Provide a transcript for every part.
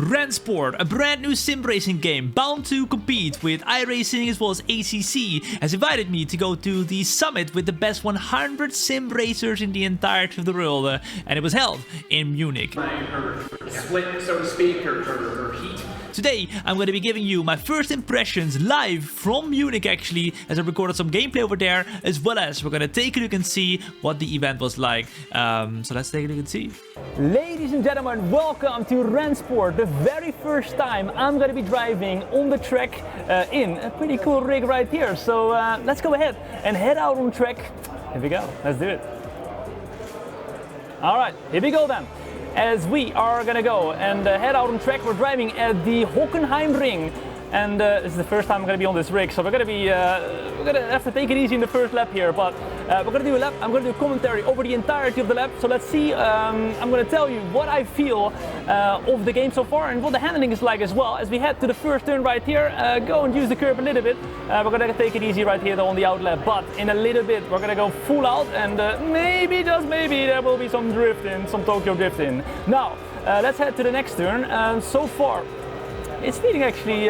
Rennsport, a brand new sim racing game bound to compete with iRacing as well as ACC, has invited me to go to the summit with the best 100 sim racers in the entirety of the world, and it was held in Munich. Her split, so to speak, her heat. Today, I'm going to be giving you my first impressions live from Munich actually, as I recorded some gameplay over there, as well as we're going to take a look and see what the event was like. So let's take a look and see. Ladies and gentlemen, welcome to Rennsport, the very first time I'm going to be driving on the track in a pretty cool rig right here. So let's go ahead and head out on track. Here we go, let's do it. Alright, here we go then. As we are gonna go and head out on track, we're driving at the Hockenheim Ring, and this is the first time I'm gonna be on this rig, so we're gonna have to take it easy in the first lap here. But we're gonna do a lap. I'm gonna do a commentary over the entirety of the lap. So let's see. I'm gonna tell you what I feel of the game so far and what the handling is like as well. As we head to the first turn right here, go and use the curb a little bit. We're gonna take it easy right here though on the out lap, but in a little bit we're gonna go full out, and maybe, just maybe, there will be some drift in, some Tokyo drift in. Now let's head to the next turn. So far it's feeling actually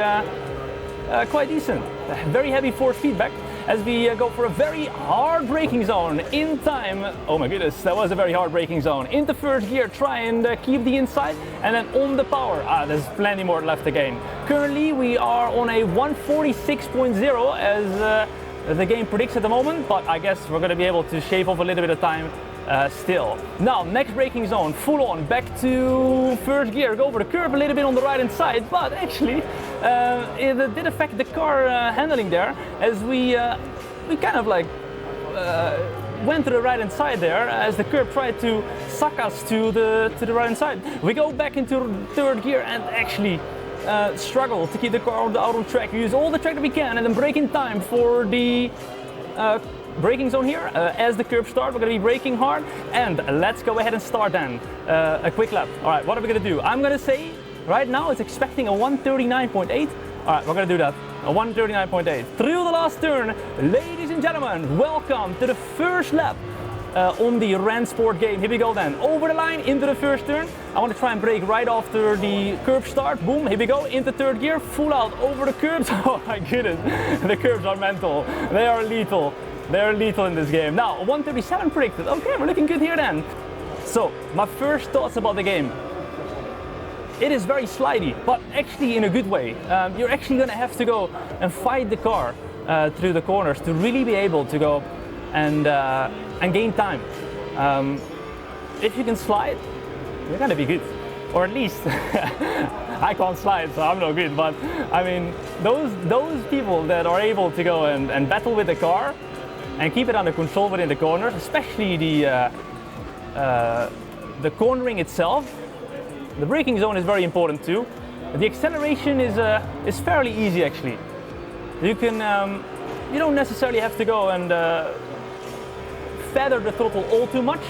quite decent. Very heavy force feedback as we go for a very hard braking zone in time. Oh my goodness, that was a very hard braking zone. Into first gear, try and keep the inside, and then on the power. There's plenty more left again. Currently we are on a 146.0 as the game predicts at the moment, but I guess we're going to be able to shave off a little bit of time still. Now, next braking zone, full on, back to first gear, go over the curb a little bit on the right hand side, but actually it did affect the car handling there, as we kind of like went to the right hand side there as the curb tried to suck us to the right hand side. We go back into third gear and actually struggle to keep the car out on track. We use all the track that we can and then brake in time for the braking zone here. As the curb starts, we're going to be braking hard, and let's go ahead and start then a quick lap. All right, what are we going to do? I'm going to say right now it's expecting a 139.8. All right, we're going to do that. A 139.8. Through the last turn, ladies and gentlemen, welcome to the first lap on the Rennsport game. Here we go then. Over the line, into the first turn. I want to try and brake right after the curb start. Boom, here we go. Into third gear, full out over the curbs. Oh my goodness, the curbs are mental. They are lethal. They're lethal in this game. Now, 137 predicted. Okay, we're looking good here then. So, my first thoughts about the game. It is very slidey, but actually in a good way. You're actually going to have to go and fight the car through the corners to really be able to go and gain time. If you can slide, you're going to be good. Or at least, I can't slide, so I'm no good. But I mean, those people that are able to go and battle with the car and keep it under control within the corners, especially the cornering itself. The braking zone is very important too. The acceleration is fairly easy actually. You can you don't necessarily have to go and feather the throttle all too much,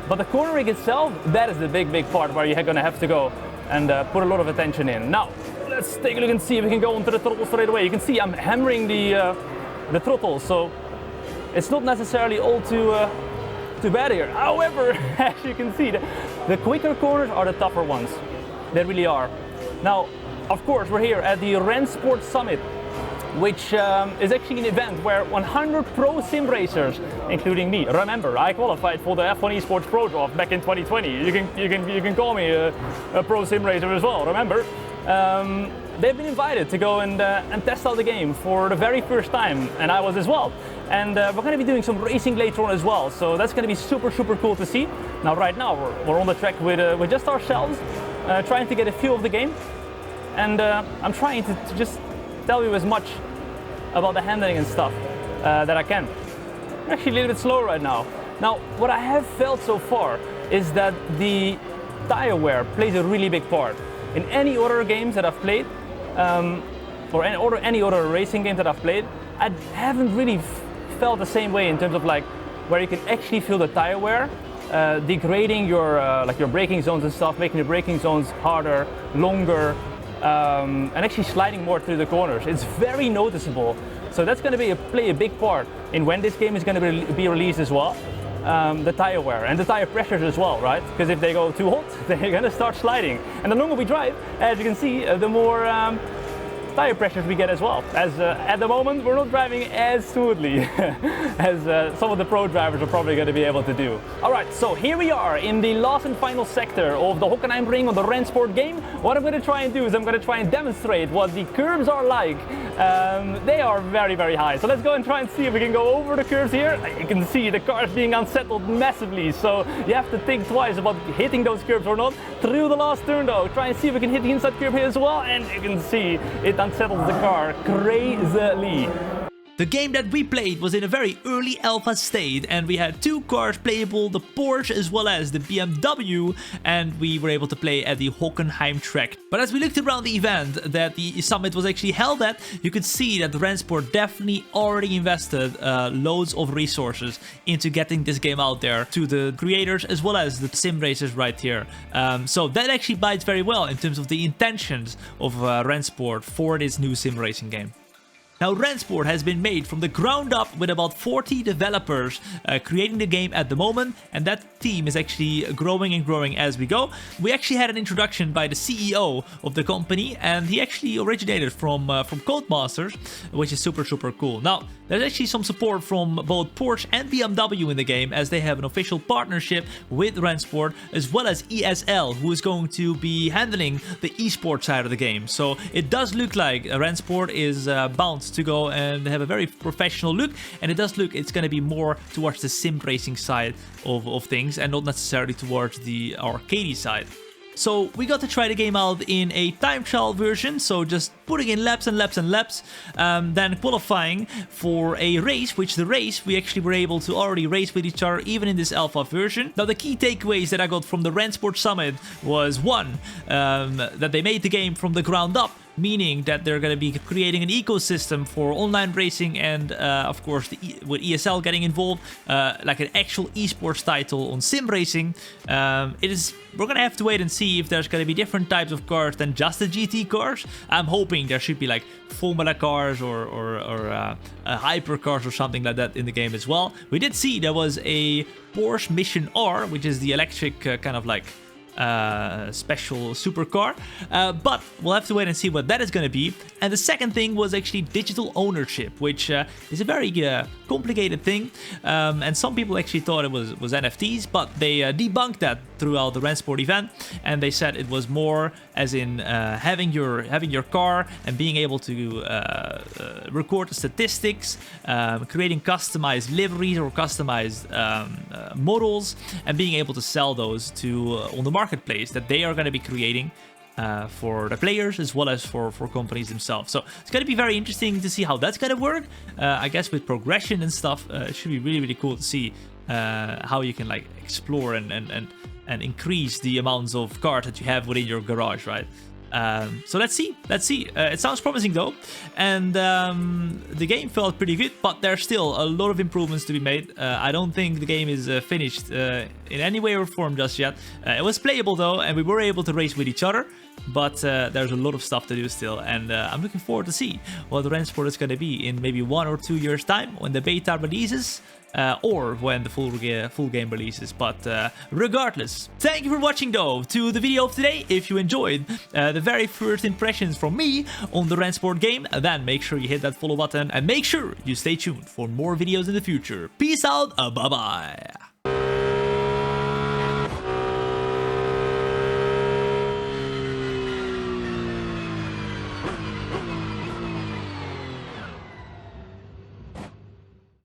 but the cornering itself, that is the big part where you're going to have to go and put a lot of attention in. Now let's take a look and see if we can go onto the throttle straight away. You can see I'm hammering the throttle, so it's not necessarily all too bad here. However, as you can see, the quicker corners are the tougher ones. They really are. Now, of course, we're here at the Rennsport Summit, which is actually an event where 100 pro sim racers, including me. Remember, I qualified for the F1 Esports Pro Draft back in 2020. You can call me a pro sim racer as well. Remember. They've been invited to go and test out the game for the very first time, and I was as well. And we're going to be doing some racing later on as well, so that's going to be super cool to see. Now, right now, we're on the track with just ourselves, trying to get a feel of the game, and I'm trying to just tell you as much about the handling and stuff that I can. I'm actually a little bit slow right now. Now, what I have felt so far is that the tire wear plays a really big part. In any other games that I've played, or any other racing games that I've played, I haven't really felt the same way in terms of like where you can actually feel the tire wear, degrading your like your braking zones and stuff, making the braking zones harder, longer, and actually sliding more through the corners. It's very noticeable. So that's going to play a big part in when this game is going to be released as well. the tire wear and the tire pressures as well, right? Because if they go too hot, they're gonna start sliding. And the longer we drive, as you can see, the more tire pressures we get as well. As at the moment, we're not driving as smoothly as some of the pro drivers are probably going to be able to do. All right, so here we are in the last and final sector of the Hockenheimring on the Rennsport game. What I'm going to try and do is I'm going to try and demonstrate what the curves are like. They are very, very high. So let's go and try and see if we can go over the curves here. You can see the car is being unsettled massively, so you have to think twice about hitting those curves or not. Through the last turn though, try and see if we can hit the inside curve here as well, and you can see it unsettles the car crazily. The game that we played was in a very early alpha state, and we had two cars playable, the Porsche as well as the BMW, and we were able to play at the Hockenheim track. But as we looked around the event that the summit was actually held at, you could see that the Rennsport definitely already invested loads of resources into getting this game out there to the creators as well as the sim racers right here. So that actually bites very well in terms of the intentions of Rennsport for this new sim racing game. Now, Rennsport has been made from the ground up with about 40 developers creating the game at the moment, and that team is actually growing and growing as we go. We actually had an introduction by the CEO of the company, and he actually originated from Codemasters, which is super, super cool. Now, there's actually some support from both Porsche and BMW in the game, as they have an official partnership with Rennsport, as well as ESL, who is going to be handling the esports side of the game. So it does look like Rennsport is bound to go and have a very professional look, and it does look it's going to be more towards the sim racing side of things and not necessarily towards the arcade side. So we got to try the game out in a time trial version, so just putting in laps and laps and laps, then qualifying for a race, which the race we actually were able to already race with each other even in this alpha version. Now the key takeaways that I got from the Rennsport Summit was one, that they made the game from the ground up, meaning that they're going to be creating an ecosystem for online racing and of course with ESL getting involved, like an actual esports title on sim racing. We're going to have to wait and see if there's going to be different types of cars than just the GT cars. I'm hoping there should be like Formula cars or hyper cars or something like that in the game as well. We did see there was a Porsche Mission R, which is the electric kind of like special supercar, but we'll have to wait and see what that is going to be. And the second thing was actually digital ownership, which is a very complicated thing, and some people actually thought it was NFTs, but they debunked that throughout the Rennsport event, and they said it was more as in having your car and being able to record the statistics, creating customized liveries or customized models, and being able to sell those to on the marketplace that they are going to be creating for the players as well as for companies themselves. So it's going to be very interesting to see how that's going to work. I guess with progression and stuff, it should be really, really cool to see how you can like explore and increase the amounts of cars that you have within your garage, right? So let's see. It sounds promising though, and the game felt pretty good, but there's still a lot of improvements to be made. I don't think the game is finished in any way or form just yet. It was playable though, and we were able to race with each other, but there's a lot of stuff to do still, and I'm looking forward to see what the Rennsport is going to be in maybe 1 or 2 years time when the beta releases. Or when the full game releases. But regardless, thank you for watching though to the video of today. If you enjoyed the very first impressions from me on the Rennsport game, then make sure you hit that follow button and make sure you stay tuned for more videos in the future. Peace out, bye bye.